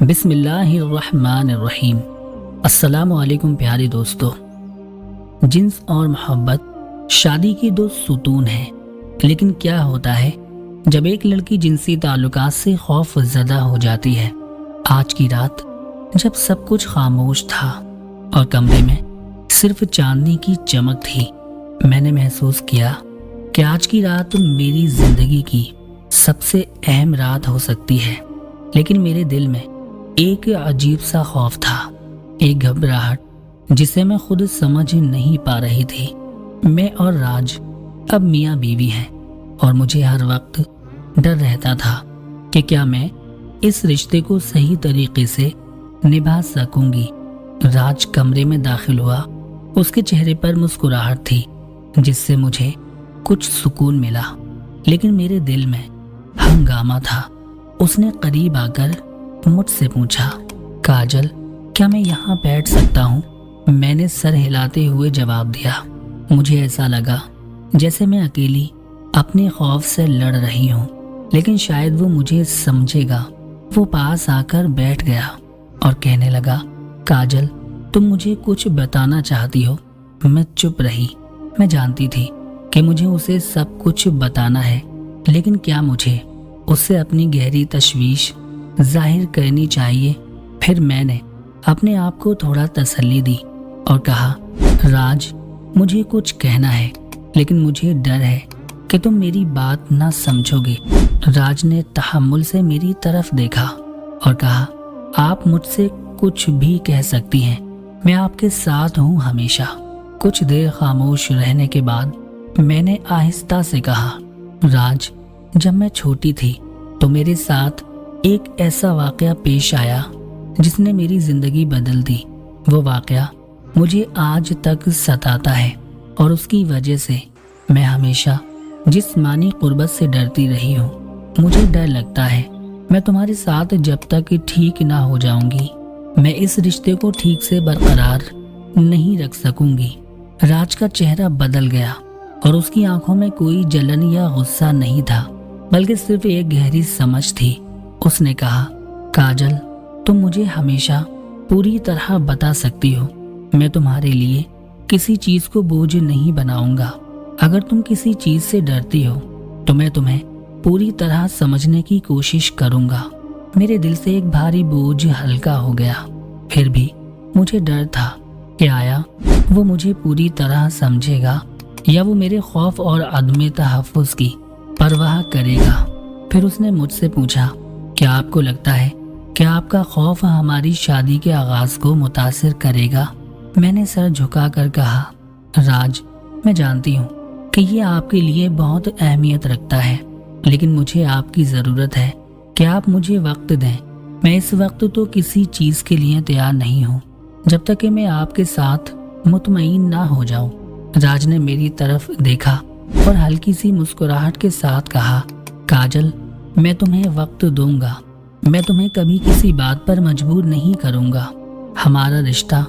بسم اللہ الرحمن الرحیم۔ السلام علیکم پیارے دوستو۔ جنس اور محبت شادی کی دو ستون ہیں، لیکن کیا ہوتا ہے جب ایک لڑکی جنسی تعلقات سے خوف زدہ ہو جاتی ہے؟ آج کی رات جب سب کچھ خاموش تھا اور کمرے میں صرف چاندنی کی چمک تھی، میں نے محسوس کیا کہ آج کی رات میری زندگی کی سب سے اہم رات ہو سکتی ہے۔ لیکن میرے دل میں ایک عجیب سا خوف تھا، ایک گھبراہٹ جسے میں خود سمجھ نہیں پا رہی تھی۔ میں اور راج اب میاں بیوی ہیں اور مجھے ہر وقت ڈر رہتا تھا کہ کیا میں اس رشتے کو صحیح طریقے سے نبھا سکوں گی۔ راج کمرے میں داخل ہوا، اس کے چہرے پر مسکراہٹ تھی جس سے مجھے کچھ سکون ملا، لیکن میرے دل میں ہنگامہ تھا۔ اس نے قریب آ کر مجھ سے پوچھا، کاجل کیا میں یہاں بیٹھ سکتا ہوں؟ میں نے سر ہلاتے ہوئے جواب دیا۔ مجھے ایسا لگا جیسے میں اکیلی اپنے خوف سے لڑ رہی ہوں، لیکن شاید وہ مجھے سمجھے گا۔ وہ پاس آ کر بیٹھ گیا اور کہنے لگا، کاجل تم مجھے کچھ بتانا چاہتی ہو؟ میں چپ رہی۔ میں جانتی تھی کہ مجھے اسے سب کچھ بتانا ہے، لیکن کیا مجھے اس سے اپنی گہری تشویش ظاہر کرنی چاہیے؟ پھر میں نے اپنے آپ کو تھوڑا تسلی دی اور کہا، راج مجھے کچھ کہنا ہے، لیکن مجھے ڈر ہے کہ تم میری بات نہ سمجھو گے۔ راج نے تحمل سے میری طرف دیکھا اور کہا، آپ مجھ سے کچھ بھی کہہ سکتی ہیں، میں آپ کے ساتھ ہوں ہمیشہ۔ کچھ دیر خاموش رہنے کے بعد میں نے آہستہ سے کہا، راج جب میں چھوٹی تھی تو میرے ساتھ ایک ایسا واقعہ پیش آیا جس نے میری زندگی بدل دی۔ وہ واقعہ مجھے آج تک ستاتا ہے اور اس کی وجہ سے میں ہمیشہ جسمانی قربت سے ڈرتی رہی ہوں۔ مجھے ڈر لگتا ہے میں تمہارے ساتھ جب تک ٹھیک نہ ہو جاؤں گی، میں اس رشتے کو ٹھیک سے برقرار نہیں رکھ سکوں گی۔ راج کا چہرہ بدل گیا اور اس کی آنکھوں میں کوئی جلن یا غصہ نہیں تھا، بلکہ صرف ایک گہری سمجھ تھی۔ اس نے کہا، کاجل تم مجھے ہمیشہ پوری طرح بتا سکتی ہو، میں تمہارے لیے کسی چیز کو بوجھ نہیں بناؤں گا۔ اگر تم کسی چیز سے ڈرتی ہو تو میں تمہیں پوری طرح سمجھنے کی کوشش کروں گا۔ میرے دل سے ایک بھاری بوجھ ہلکا ہو گیا۔ پھر بھی مجھے ڈر تھا کہ آیا وہ مجھے پوری طرح سمجھے گا یا وہ میرے خوف اور عدم تحفظ کی پرواہ کرے گا۔ پھر اس نے مجھ سے پوچھا، کیا آپ کو لگتا ہے کہ آپ کا خوف ہماری شادی کے آغاز کو متاثر کرے گا؟ میں نے سر جھکا کر کہا، راج میں جانتی ہوں کہ یہ آپ کے لیے بہت اہمیت رکھتا ہے، لیکن مجھے آپ کی ضرورت ہے کہ آپ مجھے وقت دیں۔ میں اس وقت تو کسی چیز کے لیے تیار نہیں ہوں جب تک کہ میں آپ کے ساتھ مطمئن نہ ہو جاؤں۔ راج نے میری طرف دیکھا اور ہلکی سی مسکراہٹ کے ساتھ کہا، کاجل میں تمہیں وقت دوں گا، میں تمہیں کبھی کسی بات پر مجبور نہیں کروں گا۔ ہمارا رشتہ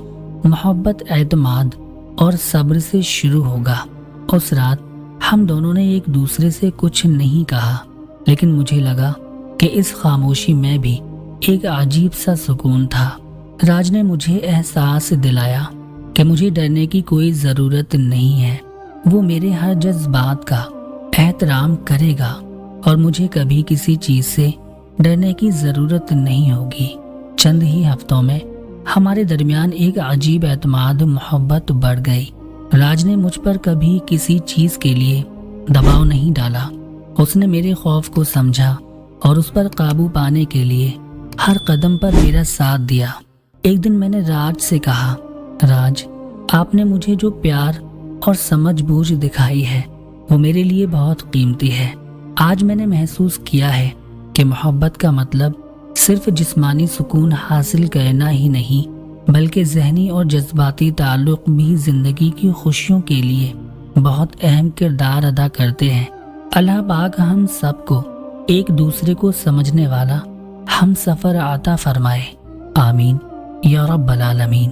محبت، اعتماد اور صبر سے شروع ہوگا۔ اس رات ہم دونوں نے ایک دوسرے سے کچھ نہیں کہا، لیکن مجھے لگا کہ اس خاموشی میں بھی ایک عجیب سا سکون تھا۔ راج نے مجھے احساس دلایا کہ مجھے ڈرنے کی کوئی ضرورت نہیں ہے، وہ میرے ہر جذبات کا احترام کرے گا اور مجھے کبھی کسی چیز سے ڈرنے کی ضرورت نہیں ہوگی۔ چند ہی ہفتوں میں ہمارے درمیان ایک عجیب اعتماد، محبت بڑھ گئی۔ راج نے مجھ پر کبھی کسی چیز کے لیے دباؤ نہیں ڈالا۔ اس نے میرے خوف کو سمجھا اور اس پر قابو پانے کے لیے ہر قدم پر میرا ساتھ دیا۔ ایک دن میں نے راج سے کہا، راج آپ نے مجھے جو پیار اور سمجھ بوجھ دکھائی ہے وہ میرے لیے بہت قیمتی ہے۔ آج میں نے محسوس کیا ہے کہ محبت کا مطلب صرف جسمانی سکون حاصل کرنا ہی نہیں، بلکہ ذہنی اور جذباتی تعلق بھی زندگی کی خوشیوں کے لیے بہت اہم کردار ادا کرتے ہیں۔ اللہ پاک ہم سب کو ایک دوسرے کو سمجھنے والا ہم سفر عطا فرمائے، آمین یا رب العالمین۔